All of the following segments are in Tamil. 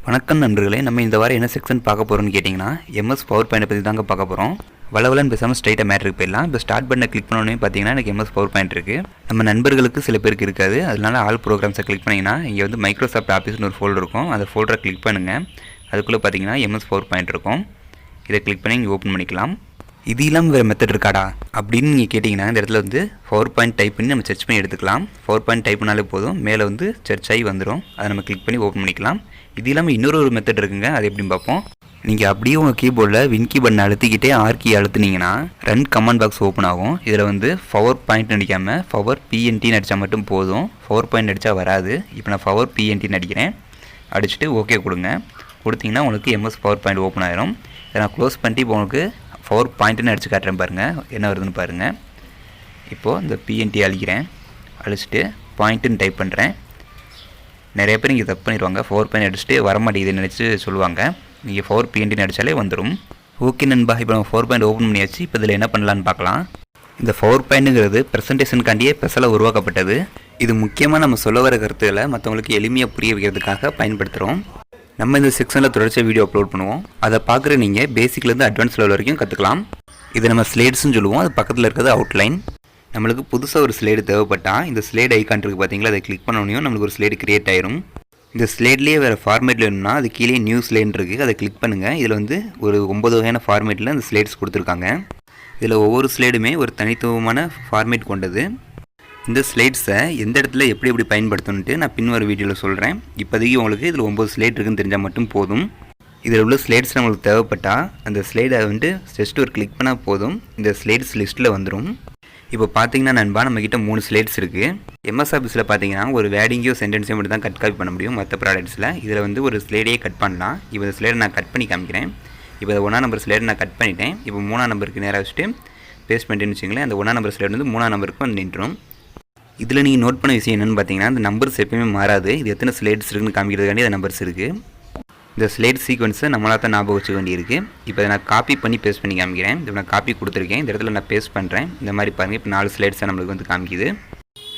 வணக்கம் நண்பர்களே, நம்ம இந்த வாரம் என்ன செக்ஷன் பார்க்க போகிறோம்னு கேட்டிங்கன்னா எம்எஸ் பவர் பாயிண்ட் பற்றி தாங்க பார்க்க போகிறோம். வளவலன்னு பேசாமல் ஸ்ட்ரைட்டாக மேட்ருக்கு போயிடலாம். இப்போ ஸ்டார்ட் பண்ண கிளிக் பண்ணோன்னே பார்த்தீங்கன்னா எனக்கு எம்எஸ் பவர் பாயிண்ட் இருக்குது. நம்ம நண்பர்களுக்கு சில பேருக்கு இருக்காது. அதனால ஆல் ப்ரோக்ராம்ஸை கிளிக் பண்ணிங்கன்னா இங்கே வந்து மைக்ரோசாஃப்ட் ஆஃபீஸ்னு ஒரு ஃபோல்டர் இருக்கும். அந்த ஃபோல்டரை கிளிக் பண்ணுங்கள். அதுக்குள்ளே பார்த்தீங்கன்னா எம்எஸ் பவர் பாயிண்ட் இருக்கும். இதை கிளிக் பண்ணி இங்கே ஓப்பன் பண்ணிக்கலாம். இது இல்லாமல் வேறு மெத்தட் இருக்காடா அப்படின்னு நீங்கள் கேட்டிங்கன்னா இந்த இடத்துல வந்து பவர் பாயிண்ட் டைப் பண்ணி நம்ம சர்ச் பண்ணி எடுத்துக்கலாம். பவர் பாயிண்ட் டைப் பண்ணாலே போதும், மேலே வந்து சர்ச் ஆகி வந்துடும். அதை நம்ம கிளிக் பண்ணி ஓப்பன் பண்ணிக்கலாம். இது இல்லாமல் இன்னொரு மெத்தட் இருக்குங்க, அது எப்படின்னு பார்ப்போம். நீங்கள் அப்படியே உங்கள் கீபோர்டில் வின்கி பட்டன் அழுத்திக்கிட்டே ஆர்கி அழுத்துனீங்கன்னா ரன் கமாண்ட் பாக்ஸ் ஓப்பன் ஆகும். இதில் வந்து பவர் பாயிண்ட் அடிக்காமல் பவர் பிஎன்டின்னு அடித்தா மட்டும் போதும், பவர் பாயிண்ட் அடித்தா வராது. இப்போ நான் பவர் பிஎன்டின்னு அடிக்கிறேன். அடிச்சுட்டு ஓகே கொடுங்க. கொடுத்தீங்கன்னா உங்களுக்கு எம்எஸ் பவர் பாயிண்ட் ஓப்பன் ஆயிரும். இதை நான் க்ளோஸ் பண்ணிட்டு இப்போ உங்களுக்கு பவர் பாயிண்ட்டுன்னு அடித்து காட்டுறேன் பாருங்கள், என்ன வருதுன்னு பாருங்கள். இப்போது இந்த பிஎன்டி அழிக்கிறேன். அழிச்சிட்டு பாயிண்ட்டுன்னு டைப் பண்ணுறேன். நிறைய பேர் இங்கே தப்பு பண்ணிடுவாங்க, பவர் பாயிண்ட் அடிச்சுட்டு வரமாட்டேங்குதுன்னு நினச்சி சொல்லுவாங்க. நீங்கள் பவர் பிஎன்டின்னு அடித்தாலே வந்துடும். ஓகே நண்பா, இப்போ நம்ம பவர் பாயிண்ட் ஓப்பன் பண்ணியாச்சு. இப்போ இதில் என்ன பண்ணலான்னு பார்க்கலாம். இந்த பவர் பாயிண்ட்டுங்கிறது ப்ரெசன்டேஷனுக்காண்டியே ஸ்பெஷலாக உருவாக்கப்பட்டது. இது முக்கியமாக நம்ம சொல்ல வர கருத்துக்களை மற்றவங்களுக்கு எளிமையாக புரிய வைக்கிறதுக்காக பயன்படுத்துகிறோம். நம்ம இந்த செக்ஷனில் தொடர்ச்சியாக வீடியோ அப்லோட் பண்ணுவோம். அதை பார்க்குற நீங்கள் பேசிக்லேருந்து அட்வான்ஸ் லெவல் வரைக்கும் கற்றுக்கலாம். இதை நம்ம ஸ்லைட்ஸ்னு சொல்லுவோம். அது பக்கத்தில் இருக்கிறது அவுட்லைன். நம்மளுக்கு புதுசாக ஒரு ஸ்லைடு தேவைப்பட்டால் இந்த ஸ்லைடு ஐக்கான் இருக்குது பார்த்தீங்களா, அதை கிளிக் பண்ணோனையும் நம்மளுக்கு ஒரு ஸ்லைடு கிரியேட் ஆயிரும். இந்த ஸ்லைட்லேயே வேறு ஃபார்மேட்டில் வேணும்னா அது கீழே நியூ ஸ்லைன் இருக்குது, அதை கிளிக் பண்ணுங்கள். இதில் வந்து ஒரு 9 வகையான ஃபார்மேட்டில் இந்த ஸ்லைட்ஸ் கொடுத்துருக்காங்க. இதில் ஒவ்வொரு ஸ்லைடுமே ஒரு தனித்துவமான ஃபார்மேட் கொண்டது. இந்த ஸ்லைட்ஸை எந்த இடத்துல எப்படி பயன்படுத்தணுன்ட்டு நான் பின்வரும் வீடியோவில் சொல்கிறேன். இப்போதைக்கு உங்களுக்கு இதில் 9 ஸ்லைட் இருக்குன்னு தெரிஞ்சால் மட்டும் போதும். இதில் உள்ள ஸ்லைட்ஸ் நம்மளுக்கு தேவைப்பட்டால் அந்த ஸ்லைடை வந்து ஜஸ்ட் ஒரு கிளிக் பண்ணால் போதும், இந்த ஸ்லைட்ஸ் லிஸ்ட்டில் வந்துடும். இப்போ பார்த்தீங்கன்னா நண்பா, நம்மக்கிட்ட 3 ஸ்லைட்ஸ் இருக்குது. எம்எஸ் ஆஃபீஸில் பார்த்தீங்கன்னா ஒரு வேர்டிங்கையோ சென்டென்ஸையும் மட்டும் தான் கட் காப்பி பண்ண முடியும் மற்ற ப்ராடக்ட்ஸில். இதில் வந்து ஒரு ஸ்லைடையே கட் பண்ணலாம். இப்போ இந்த ஸ்லைடை நான் கட் பண்ணி காமிக்கிறேன். இப்போ 1ஆம் நம்பர் ஸ்லைடை நான் கட் பண்ணிட்டேன். இப்போ 3ஆம் நம்பருக்கு நேராக வச்சுட்டு பேஸ்ட் பண்ணிட்டேன்னு வச்சுங்களேன். அந்த 1ஆம் நம்பர் ஸ்லைடு வந்து 3ஆம் நம்பருக்கு வந்து நின்றுடும். இதில் நீங்கள் நோட் பண்ண விஷயம் என்னென்னு பார்த்தீங்கன்னா, இந்த நம்பர்ஸ் எப்பயுமே மாறாது. இது எத்தனை ஸ்லைட்ஸ் இருக்குன்னு காமிக்கிறதுக்காண்டி அந்த நம்பர்ஸ் இருக்குது. இந்த ஸ்லைட் சீக்வன்ஸை நம்மளாக தான் ஞாபகம் வச்சுக்க வேண்டியிருக்கு. இப்போ நான் காப்பி பண்ணி பேஸ்ட் பண்ணி காமிக்கிறேன். இப்போ நான் காப்பி கொடுத்துருக்கேன். இந்த இடத்துல நான் பேஸ்ட் பண்ணுறேன். இந்த மாதிரி பாருங்கள், இப்போ 4 ஸ்லைட்ஸை நம்மளுக்கு வந்து காமிக்குது.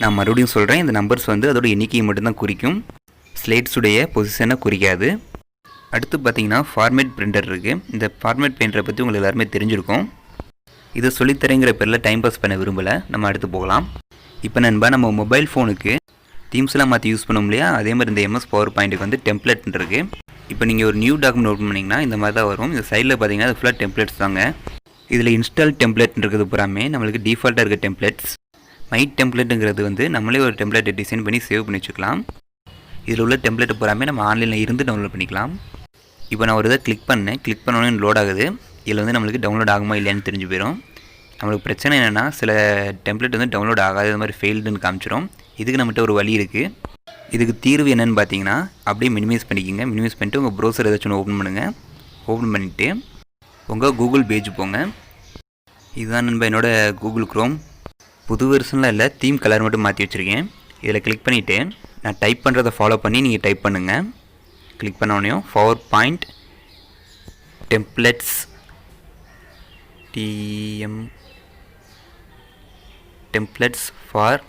நான் மறுபடியும் சொல்கிறேன், இந்த நம்பர்ஸ் வந்து அதோட எண்ணிக்கையை மட்டும்தான் குறிக்கும், ஸ்லைட்ஸுடைய பொசிஷனை குறிக்காது. அடுத்து பார்த்தீங்கன்னா ஃபார்மேட் பிரிண்டர் இருக்குது. இந்த ஃபார்மேட் பிரிண்டரை பற்றி உங்களுக்கு எல்லாருமே தெரிஞ்சிருக்கும். இதை சொல்லித்தரேங்கிற பேரில் டைம் பாஸ் பண்ண விரும்பலை. நம்ம அடுத்து போகலாம். இப்போ நண்பா, நம்ம மொபைல் ஃபோனுக்கு தீம்ஸ்லாம் மாற்றி யூஸ் பண்ணோம் இல்லையா, அதே மாதிரி இந்த எம்எஸ் பவர் பாயிண்ட்டுக்கு வந்து டெம்ப்ளேட்னு இருக்குது. இப்போ நீங்கள் ஒரு நியூ டாக்குமெண்ட் ஓப்பன் பண்ணிங்கன்னா இந்த மாதிரி தான் வரும். இந்த சைடில் பார்த்தீங்கன்னா அது ஃபுல்லாக டெம்ப்ளேட்ஸ் தாங்க. இதில் இன்ஸ்டால் டெம்ப்ளேட் இருக்கிறது பூராமே நம்மளுக்கு டிஃபால்ட்டாக இருக்க டெம்ப்ளேட்ஸ். மை டெம்ப்ளேட்டுங்கிறது வந்து நம்மளே ஒரு டெம்ப்ளேட்டை டிசைன் பண்ணி சேவ் பண்ணி வச்சுக்கலாம். இதில் உள்ள டெம்ப்ளேட் பூராமே நம்ம ஆன்லைனில் இருந்து டவுன்லோட் பண்ணிக்கலாம். இப்போ நான் ஒரு இதை கிளிக் பண்ணேன். கிளிக் பண்ணோன்னே லோட் ஆகுது. இதில் வந்து நம்மளுக்கு டவுன்லோட் ஆகுமா இல்லையான்னு தெரிஞ்சு போயிடும். நம்மளுக்கு பிரச்சனை என்னென்னா, சில டெம்ப்ளேட் வந்து டவுன்லோட் ஆகாது, இது மாதிரி ஃபெயில்டுன்னு காமிச்சிடும். இதுக்கு நம்மகிட்ட ஒரு வழி இருக்குது. இதுக்கு தீர்வு என்னென்னு பார்த்தீங்கன்னா, அப்படியே மினிமைஸ் பண்ணிக்கோங்க. மினிமைஸ் பண்ணிட்டு உங்கள் ப்ரௌசர் ஏதாச்சும் ஒன்று ஓப்பன் பண்ணுங்கள். ஓப்பன் பண்ணிவிட்டு உங்கள் கூகுள் பேஜ் போங்க. இதுதான் நண்பா என்னோடய கூகுள் க்ரோம். புது வெர்ஷன்லாம் இல்லை, தீம் கலர் மட்டும் மாற்றி வச்சுருக்கேன். இதில் கிளிக் பண்ணிவிட்டு நான் டைப் பண்ணுறதை ஃபாலோ பண்ணி நீங்கள் டைப் பண்ணுங்கள். கிளிக் பண்ணோடனையும் PowerPoint templates templates for,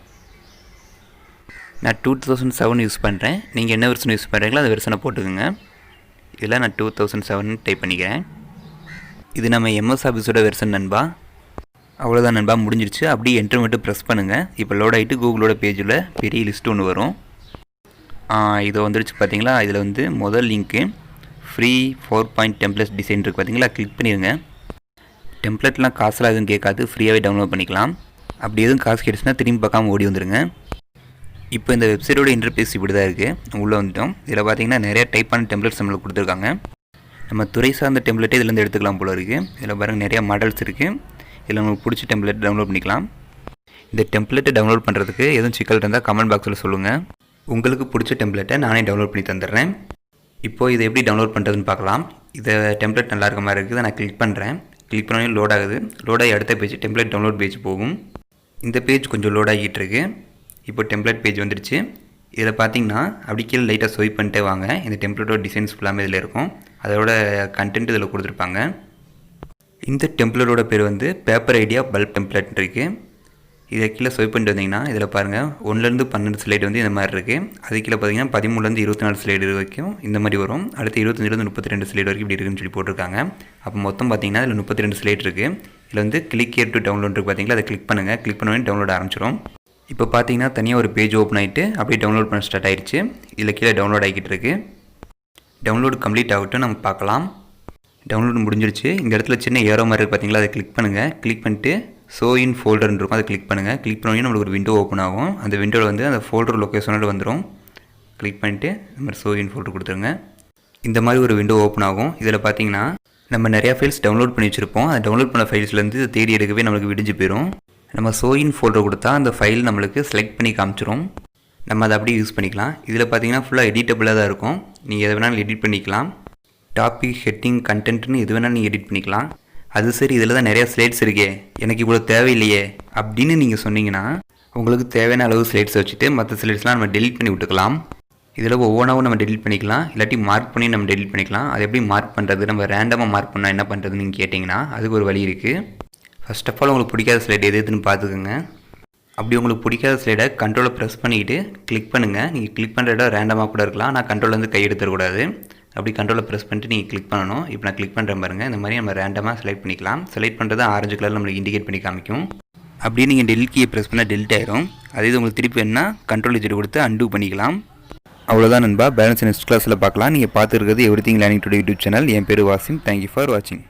நான் 2007 யூஸ் பண்ணுறேன். நீங்கள் என்ன வெர்ஷன் யூஸ் பண்ணுறீங்களோ அந்த வெர்ஷனை போட்டுக்கோங்க. இதில் நான் 2007 டைப் பண்ணிக்கிறேன். இது நம்ம எம்எஸ் ஆஃபீஸோட வெர்ஷன் நண்பா. அவ்வளோதான் நண்பா, முடிஞ்சிருச்சு. அப்படியே என்ட்ரு மட்டும் ப்ரெஸ் பண்ணுங்கள். இப்போ லோட் ஆகிட்டு கூகுளோட பேஜில் பெரிய லிஸ்ட் ஒன்று வரும். இது வந்துடுச்சு பார்த்தீங்களா. இதில் வந்து முதல் link free 4 point templates design இருக்குது பார்த்தீங்களா, கிளிக் பண்ணிடுங்க. டெம்ப்ளேட்லாம் காசுலாம் எதுவும் கேட்காது, ஃப்ரீயாகவே டவுன்லோட் பண்ணிக்கலாம். அப்படி எதுவும் காசு கேட்டுச்சுன்னா திரும்பி பார்க்காம ஓடி வந்துடுங்க. இப்போ இந்த வெப்சைட்டோட இன்டர்ஃபேஸ் இப்படி தான் இருக்குது. உள்ளே வந்துட்டோம். இதில் பார்த்தீங்கன்னா நிறைய டைப்பான டெம்ப்ளேட்ஸ் நம்மளுக்கு கொடுத்துருக்காங்க. நம்ம துறை சார்ந்த டெம்ப்ளேட்டே இதிலேருந்து எடுத்துக்கலாம் போல இருக்குது. இதில் பாருங்கள் நிறையா மாடல்ஸ் இருக்குது. இதில் நம்மளுக்கு பிடிச்ச டெம்ப்ளேட் டவுன்லோட் பண்ணிக்கலாம். இந்த டெம்ப்ளேட்டை டவுன்லோட் பண்ணுறதுக்கு எதுவும் சிக்கல் இருந்தால் கமெண்ட் பாக்ஸில் சொல்லுங்கள். உங்களுக்கு பிடிச்ச டெம்ப்ளேட்டை நானே டவுன்லோட் பண்ணி தந்துடுறேன். இப்போது இதை எப்படி டவுன்லோட் பண்ணுறதுன்னு பார்க்கலாம். இதை டெம்ப்ளேட் நல்லா இருக்க மாதிரி இருக்குது. நான் கிளிக் பண்ணுறேன். கிளிக் பண்ணோடனே லோட் ஆகுது. லோட் ஆகி அடுத்த பேஜ் டெம்ப்ளேட் டவுன்லோட் பேஜ் போகும். இந்த பேஜ் கொஞ்சம் லோட் ஆகிட்டு இருக்கு. இப்போ டெம்ப்ளேட் பேஜ் வந்துடுச்சு. இதில் பார்த்தீங்கன்னா அப்படி கீழே லைட்டாக ஸ்வைப் பண்ணிட்டே வாங்க. இந்த டெம்ப்ளேட்டோட டிசைன்ஸ் ஃபுல்லாமே இதில் இருக்கும். அதோட கண்டென்ட் இதில் கொடுத்துருப்பாங்க. இந்த டெம்ப்ளேட்டோட பேர் வந்து பேப்பர் ஐடியா பல்ப் டெம்ப்ளேட் இருக்குது. இதை கீழே ஸ்வைப் பண்ணிட்டு வந்தீங்கன்னா இதில் பாருங்கள் 1லேருந்து 12 ஸ்லைடு வந்து இந்த மாதிரி இருக்குது. அது கீழே பார்த்தீங்கன்னா 13லேருந்து 24 ஸ்லைடு வரைக்கும் இந்த மாதிரி வரும். அடுத்து 25லேருந்து 32 ஸ்லைடு வரைக்கும் இப்படி இருக்குன்னு சொல்லி போட்டிருக்காங்க. அப்போ மொத்தம் பார்த்தீங்கன்னா இதில் 32 ஸ்லைடு இருக்குது. இதில் வந்து கிளிக் ஹியர் டு டவுன்லோட் இருக்குது பார்த்தீங்களா, அதை கிளிக் பண்ணுங்கள். கிளிக் பண்ணி டவுன்லோட் ஆரம்பிச்சிடும். இப்போ பார்த்தீங்கன்னா தனியாக ஒரு பேஜ் ஓப்பன் ஆகிட்டு அப்படியே டவுன்லோட் பண்ண ஸ்டார்ட் ஆயிடுச்சு. இதில் கீழே டவுன்லோட் ஆகிக்கிட்டு இருக்குது. டவுன்லோடு கம்ப்ளீட் ஆகட்டும், நம்ம பார்க்கலாம். டவுன்லோட் முடிஞ்சிருச்சு. இந்த இடத்துல சின்ன ஏரோ மாதிரி இருக்குது பார்த்தீங்களா, அதை கிளிக் பண்ணுங்கள். கிளிக் பண்ணிட்டு ஷோ இன் ஃபோல்டர்னு இருக்கும், அதை கிளிக் பண்ணுங்கள். கிளிக் பண்ணி நம்மளுக்கு ஒரு விண்டோ ஓப்பன் ஆகும். அந்த விண்டோவில் வந்து அந்த ஃபோல்டர் லொக்கேஷனோட வந்துடும். கிளிக் பண்ணிட்டு இந்த மாதிரி ஷோ இன் ஃபோல்டர் கொடுத்துருங்க. இந்த மாதிரி ஒரு விண்டோ ஓப்பன் ஆகும். இதில் பார்த்தீங்கன்னா நம்ம நிறையா ஃபைல்ஸ் டவுன்லோட் பண்ணி வச்சுருப்போம். அந்த டவுன்லோட் பண்ண ஃபைல்ஸ்லேருந்து இதை தேடி எடுக்கவே நம்மளுக்கு விடிஞ்சு போயிடும். நம்ம ஷோ இன் ஃபோல்டர் கொடுத்தா அந்த ஃபைல் நம்மளுக்கு செலக்ட் பண்ணி காமிச்சிரும். நம்ம அதை அப்படியே யூஸ் பண்ணிக்கலாம். இதில் பார்த்தீங்கன்னா ஃபுல்லாக எடிட்டபிளாக தான் இருக்கும். நீங்கள் எதை வேணாலும் எடிட் பண்ணிக்கலாம். டாபிக், ஹெட்டிங், கண்டென்ட்னு எது வேணாலும் நீங்கள் எடிட் பண்ணிக்கலாம். அது சரி, இதில் தான் நிறையா ஸ்லைட்ஸ் இருக்கே, எனக்கு இவ்வளோ தேவையில்லையே அப்படின்னு நீங்கள் சொன்னீங்கன்னா உங்களுக்கு தேவையான அளவு ஸ்லைட்ஸ் வச்சுட்டு மற்ற ஸ்லைட்ஸ்லாம் நம்ம டெலிட் பண்ணி விட்டுக்கலாம். இதில் ஒவ்வொன்றாவும் நம்ம டெலிட் பண்ணிக்கலாம், இல்லாட்டி மார்க் பண்ணி நம்ம டெலிட் பண்ணிக்கலாம். அது எப்படி மார்க் பண்ணுறது, நம்ம ரேண்டமாக மார்க் பண்ணால் என்ன பண்ணுறதுன்னு நீங்கள் கேட்டிங்கன்னா அதுக்கு ஒரு வழி இருக்குது. ஃபர்ஸ்ட் ஆஃப் ஆல் உங்களுக்கு பிடிக்காத ஸ்லைட் எதுன்னு பார்த்துக்கோங்க. அப்படி உங்களுக்கு பிடிக்காத ஸ்லைடை கண்ட்ரோலை ப்ரெஸ் பண்ணிக்கிட்டு கிளிக் பண்ணுங்கள். நீங்கள் கிளிக் பண்ணுற இடம் ரேண்டமாக கூட இருக்கலாம், ஆனால் கண்ட்ரோல் கை எடுத்துடக்கூடாது. அப்படி கண்ட்ரோலை ப்ரெஸ் பண்ணிட்டு நீங்கள் கிளிக் பண்ணணும். இப்போ நான் கிளிக் பண்ணுறேன் பாருங்கள். இந்த மாதிரி நம்ம ரேண்டமாக செலக்ட் பண்ணிக்கலாம். செலக்ட் பண்ணுறது ஆரஞ்சு கலரில் நம்மளுக்கு இண்டிகேட் பண்ணி காமிக்கும். அப்படியே நீங்கள் டெலிட் கீயை ப்ரெஸ் பண்ணால் டெலிட் ஆயிரும். அதே இது உங்களுக்கு திருப்பி வேணுன்னா கண்ட்ரோல் ஜெட் கொடுத்து அன்டூ பண்ணிக்கலாம். அவ்வளோதான் நண்பா. பேலன்ஸ் நெக்ஸ்ட் கிளாஸில் பார்க்கலாம். நீங்கள் பார்த்துருக்கிறது everything learning today YouTube channel. என் பேர் வாசிம். தேங்க்யூ ஃபார் வாட்சிங்.